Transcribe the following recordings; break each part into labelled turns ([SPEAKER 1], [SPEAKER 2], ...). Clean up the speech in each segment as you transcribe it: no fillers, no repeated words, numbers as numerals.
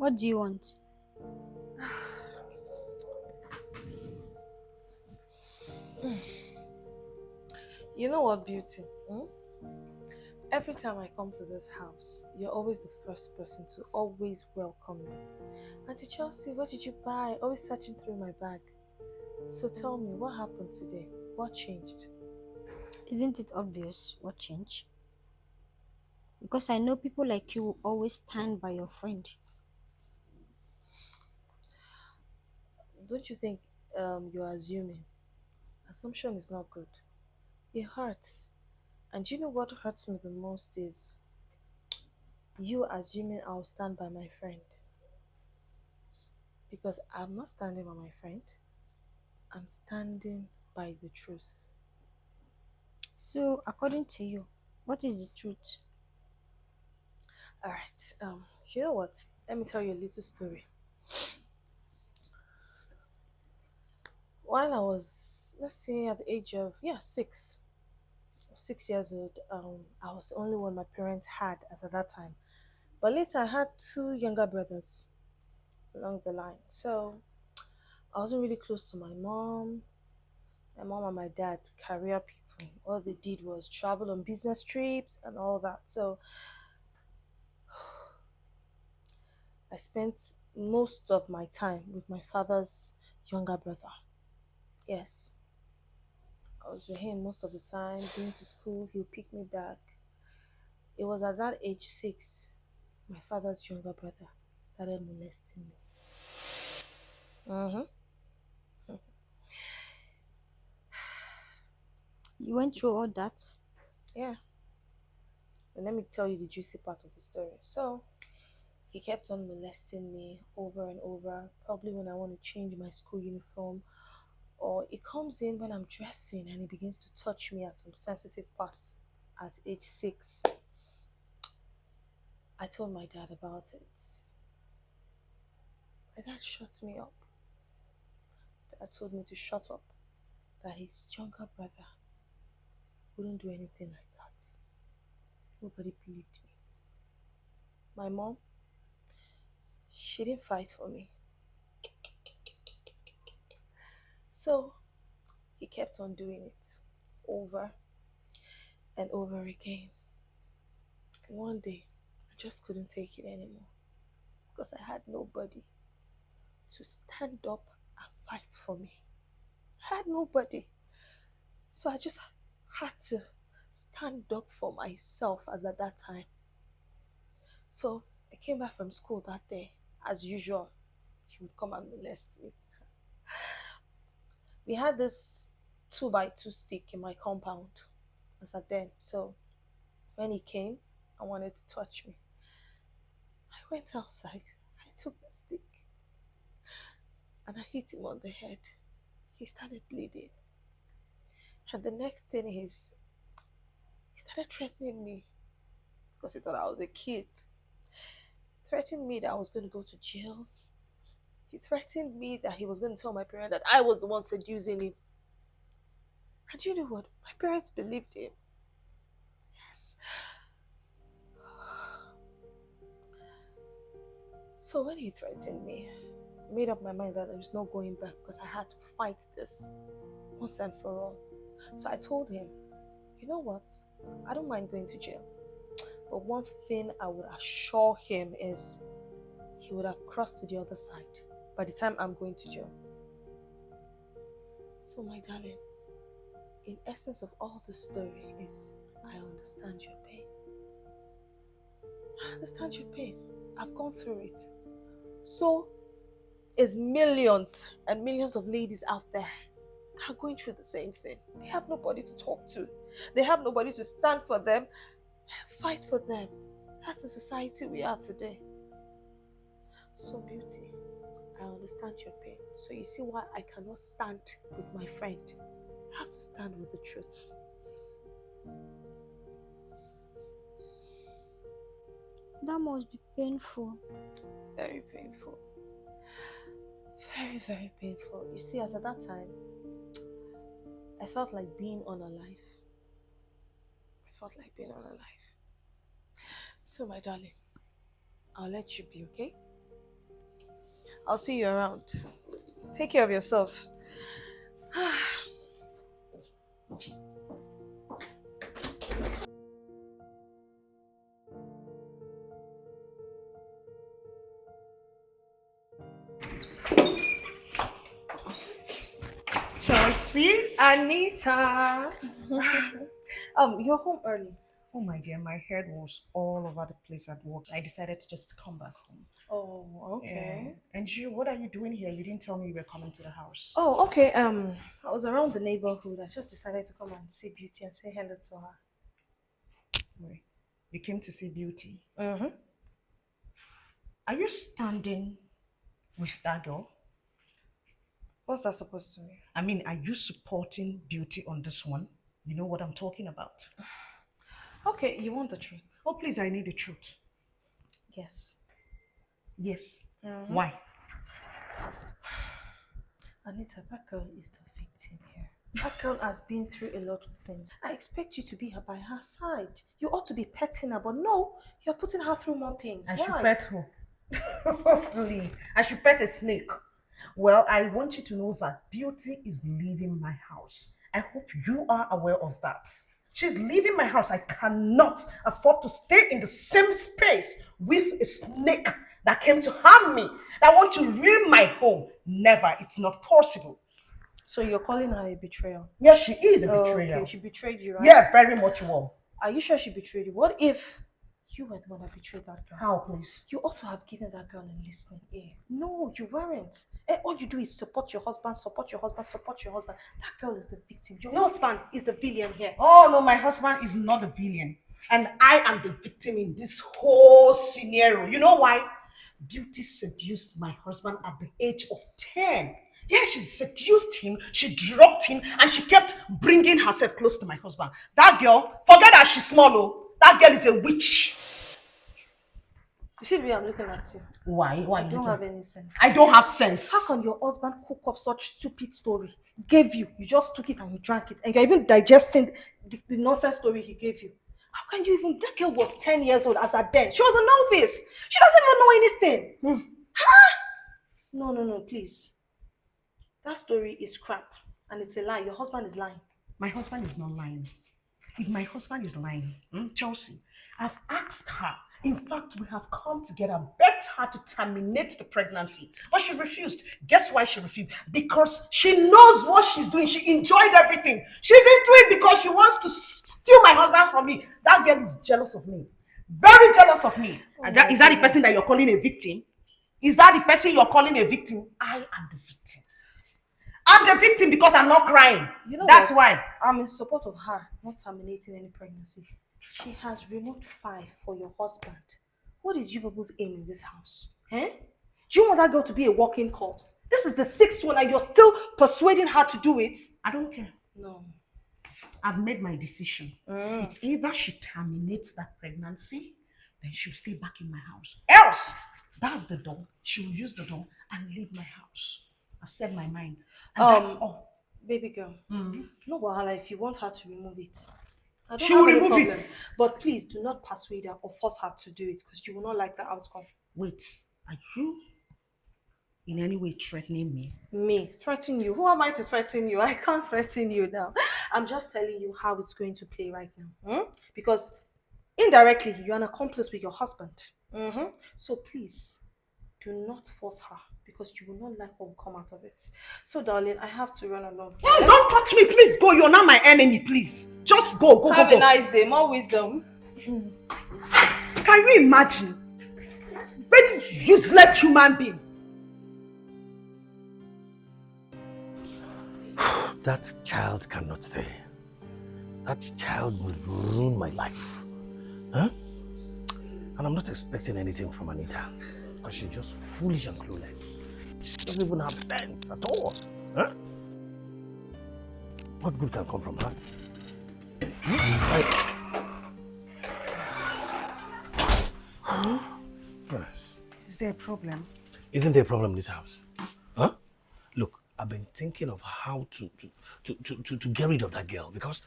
[SPEAKER 1] What do you want?
[SPEAKER 2] You know what, Beauty? Every time I come to this house, you're always the first person to always welcome me. Auntie Chelsea, what did you buy? Always searching through my bag. So tell me, what happened today? What changed?
[SPEAKER 1] Isn't it obvious what changed? Because I know people like you will always stand by your friend.
[SPEAKER 2] Don't you think you're assuming? Assumption is not good. It hurts. And you know what hurts me the most is you assuming I'll stand by my friend. Because I'm not standing by my friend, I'm standing by the truth.
[SPEAKER 1] So, according to you, what is the truth?
[SPEAKER 2] Alright, you know what? Let me tell you a little story. While I was, let's say, at the age of, 6 years old, I was the only one my parents had as at that time. But later I had two younger brothers along the line. So I wasn't really close to my mom. My mom and my dad, career people. All they did was travel on business trips and all that. So I spent most of my time with my father's younger brother. Yes, I was with him most of the time, going to school, he'll pick me back. It was at that age 6, my father's younger brother started molesting me. Mm-hmm.
[SPEAKER 1] You went through all that?
[SPEAKER 2] Yeah, and let me tell you the juicy part of the story. So, he kept on molesting me over and over, probably when I want to change my school uniform, or it comes in when I'm dressing and he begins to touch me at some sensitive parts at age 6. I told my dad about it. My dad shut me up. Dad told me to shut up, that his younger brother wouldn't do anything like that. Nobody believed me. My mom, she didn't fight for me. So he kept on doing it over and over again. And one day, I just couldn't take it anymore because I had nobody to stand up and fight for me. I had nobody. So I just had to stand up for myself as at that time. So I came back from school that day. As usual, he would come and molest me. We had this 2 by 2 stick in my compound as at then. So when he came and wanted to touch me, I went outside. I took the stick and I hit him on the head. He started bleeding. And the next thing is, he started threatening me because he thought I was a kid. Threatened me that I was going to go to jail. He threatened me that he was going to tell my parents that I was the one seducing him. And you know what? My parents believed him. Yes. So when he threatened me, I made up my mind that there was no going back because I had to fight this once and for all. So I told him, you know what? I don't mind going to jail. But one thing I would assure him is he would have crossed to the other side by the time I'm going to jail. So my darling, in essence of all the story is I understand your pain. I understand your pain. I've gone through it. So is millions and millions of ladies out there that are going through the same thing. They have nobody to talk to. They have nobody to stand for them and fight for them. That's the society we are today. So beauty, I understand your pain. So you see why I cannot stand with my friend. I have to stand with the truth.
[SPEAKER 1] That must be painful.
[SPEAKER 2] Very painful. Very, very painful. You see, as at that time, I felt like being unalive. I felt like being unalive. So, my darling, I'll let you be, okay? I'll see you around. Take care of yourself.
[SPEAKER 3] Chelsea?
[SPEAKER 2] Anita! You're home early.
[SPEAKER 3] Oh my dear, my head was all over the place at work. I decided to just come back home.
[SPEAKER 2] Oh,
[SPEAKER 3] Yeah.
[SPEAKER 2] okay.
[SPEAKER 3] And you, what are you doing here? You didn't tell me you were coming to the house.
[SPEAKER 2] Oh, okay. I was around the neighborhood. I just decided to come and see Beauty and say hello to her.
[SPEAKER 3] Wait, you came to see Beauty.
[SPEAKER 2] Mm-hmm.
[SPEAKER 3] Are you standing with that girl?
[SPEAKER 2] What's that supposed to mean?
[SPEAKER 3] I mean, are you supporting Beauty on this one? You know what I'm talking about.
[SPEAKER 2] Okay, you want the truth?
[SPEAKER 3] Oh, please, I need the truth.
[SPEAKER 2] Yes.
[SPEAKER 3] Yes.
[SPEAKER 2] Mhm.
[SPEAKER 3] Why?
[SPEAKER 2] Anita, that girl is the victim here. That girl has been through a lot of things. I expect you to be by her side. You ought to be petting her, but no, you're putting her through more pains.
[SPEAKER 3] I
[SPEAKER 2] Why?
[SPEAKER 3] should pet who? Please, I should pet a snake. Well, I want you to know that Beauty is leaving my house. I hope you are aware of that. She's leaving my house. I cannot afford to stay in the same space with a snake that came to harm me, that want to ruin my home. Never. It's not possible.
[SPEAKER 2] So you're calling her a betrayal?
[SPEAKER 3] Yes, she is a
[SPEAKER 2] Oh,
[SPEAKER 3] betrayer.
[SPEAKER 2] okay, she betrayed you, right?
[SPEAKER 3] Yeah, very much well.
[SPEAKER 2] Are you sure she betrayed you? What if you were the one that betrayed that girl?
[SPEAKER 3] How, please?
[SPEAKER 2] You ought to have given that girl a listening ear. No, you weren't. All you do is support your husband, support your husband, support your husband. That girl is the victim. Your husband is the villain here.
[SPEAKER 3] Oh, no, my husband is not the villain. And I am the victim in this whole scenario. You know why? Beauty seduced my husband at the age of 10. Yeah, she seduced him, she drugged him, and she kept bringing herself close to my husband. That girl, forget that she's small, oh. That girl is a witch.
[SPEAKER 2] You see the way I'm looking at you?
[SPEAKER 3] Why? Why?
[SPEAKER 2] I don't have any sense.
[SPEAKER 3] I don't have sense.
[SPEAKER 2] How can your husband cook up such stupid story? Gave you just took it and you drank it, and you're even digesting the nonsense story he gave you. How can you even? That girl was 10 years old as at then. She was a novice. She doesn't even know anything. Huh? No, please. That story is crap and it's a lie. Your husband is lying.
[SPEAKER 3] My husband is not lying. If my husband is lying, Chelsea, I've asked her. In fact, we have come together, begged her to terminate the pregnancy. But she refused. Guess why she refused? Because she knows what she's doing. She enjoyed everything. She's into it because she wants to steal my husband from me. That girl is jealous of me. Very jealous of me. Is that the person that you're calling a victim? Is that the person you're calling a victim? I am the victim. I'm the victim because I'm not crying.
[SPEAKER 2] You know
[SPEAKER 3] That's
[SPEAKER 2] what?
[SPEAKER 3] why.
[SPEAKER 2] I'm in support of her not terminating any pregnancy. She has removed 5 for your husband. What is you people's aim in this house? Eh? Do you want that girl to be a walking corpse? This is the 6th one and you're still persuading her to do it?
[SPEAKER 3] I don't care.
[SPEAKER 2] No.
[SPEAKER 3] I've made my decision. It's either she terminates that pregnancy, then she'll stay back in my house. Else, that's the door. She'll use the door and leave my house. I've said my mind. And that's all.
[SPEAKER 2] Baby girl. No wahala if you want her to remove it. I don't
[SPEAKER 3] She
[SPEAKER 2] have
[SPEAKER 3] will
[SPEAKER 2] any
[SPEAKER 3] remove
[SPEAKER 2] problem.
[SPEAKER 3] it.
[SPEAKER 2] But please do not persuade her or force her to do it because you will not like the outcome.
[SPEAKER 3] Wait, are you in any way threatening me?
[SPEAKER 2] Me? Threaten you? Who am I to threaten you? I can't threaten you now. I'm just telling you how it's going to play right now. Because indirectly, you're an accomplice with your husband. So please, do not force her because you will not like what will come out of it. So darling, I have to run along.
[SPEAKER 3] Oh, don't touch me, please go. You're not my enemy, please. Just go.
[SPEAKER 2] Have a nice day. More wisdom.
[SPEAKER 3] Can you imagine? Very useless human being.
[SPEAKER 4] That child cannot stay. That child will ruin my life. Huh? And I'm not expecting anything from Anita. Because she's just foolish and clueless. She doesn't even have sense at all. Huh? What good can come from her? Yes.
[SPEAKER 3] Is there a problem?
[SPEAKER 4] Isn't there a problem in this house? Huh? Look, I've been thinking of how to get rid of that girl because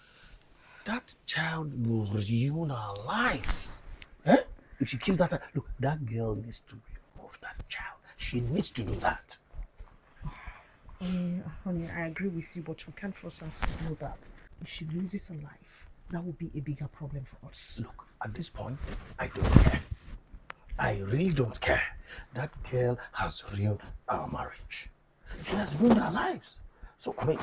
[SPEAKER 4] that child will ruin our lives. Eh? If she keeps that, look, that girl needs to remove that child. She needs to do that.
[SPEAKER 3] Honey, I agree with you, but we can't force her to do that. If she loses her life, that would be a bigger problem for us.
[SPEAKER 4] Look, at this point, I don't care. I really don't care. That girl has ruined our marriage. She has ruined our lives. So, I mean,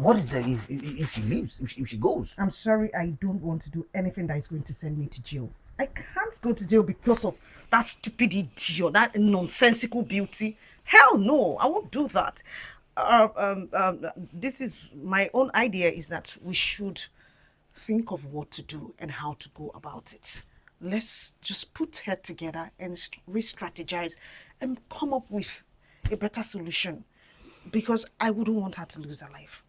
[SPEAKER 4] what is there if she leaves, if she goes?
[SPEAKER 3] I'm sorry, I don't want to do anything that is going to send me to jail. I can't go to jail because of that stupid idiot, that nonsensical beauty. Hell no, I won't do that. This is my own idea, is that we should think of what to do and how to go about it. Let's just put head together and re-strategize and come up with a better solution, because I wouldn't want her to lose her life.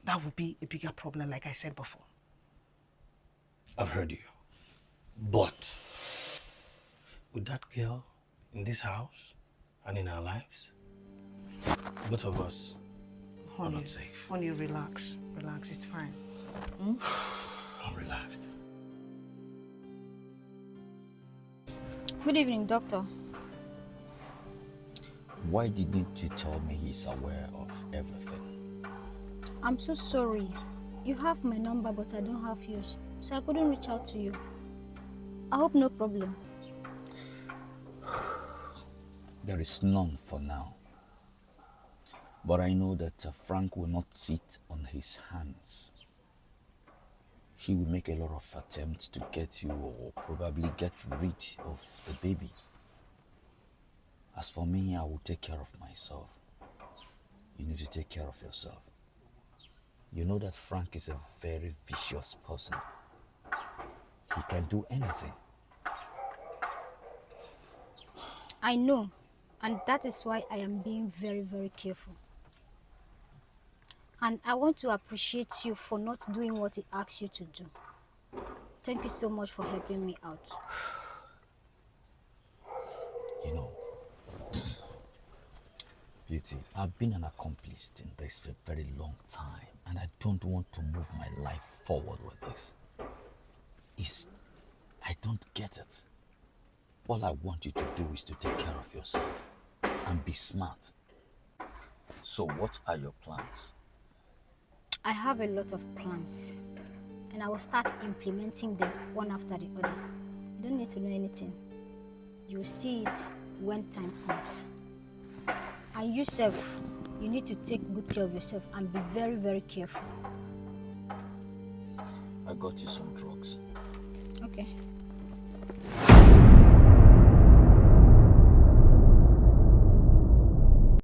[SPEAKER 3] That would be a bigger problem, like I said before.
[SPEAKER 4] I've heard you. But with that girl in this house and in our lives, both of us are not safe.
[SPEAKER 3] Honey, relax. Relax, it's fine.
[SPEAKER 4] I'm relaxed.
[SPEAKER 1] Good evening, doctor.
[SPEAKER 5] Why didn't you tell me he's aware of everything?
[SPEAKER 1] I'm so sorry. You have my number, but I don't have yours, so I couldn't reach out to you. I hope no problem.
[SPEAKER 5] There is none for now. But I know that Frank will not sit on his hands. He will make a lot of attempts to get you, or probably get rid of the baby. As for me, I will take care of myself. You need to take care of yourself. You know that Frank is a very vicious person. He can do anything.
[SPEAKER 1] I know, and that is why I am being very, very careful. And I want to appreciate you for not doing what he asked you to do. Thank you so much for helping me out.
[SPEAKER 5] You know, Beauty, I've been an accomplice in this for a very long time, and I don't want to move my life forward with this. I don't get it. All I want you to do is to take care of yourself and be smart. So what are your plans?
[SPEAKER 1] I have a lot of plans, and I will start implementing them one after the other. You don't need to know anything. You'll see it when time comes. And yourself, you need to take good care of yourself and be very, very careful.
[SPEAKER 5] I got you some drugs.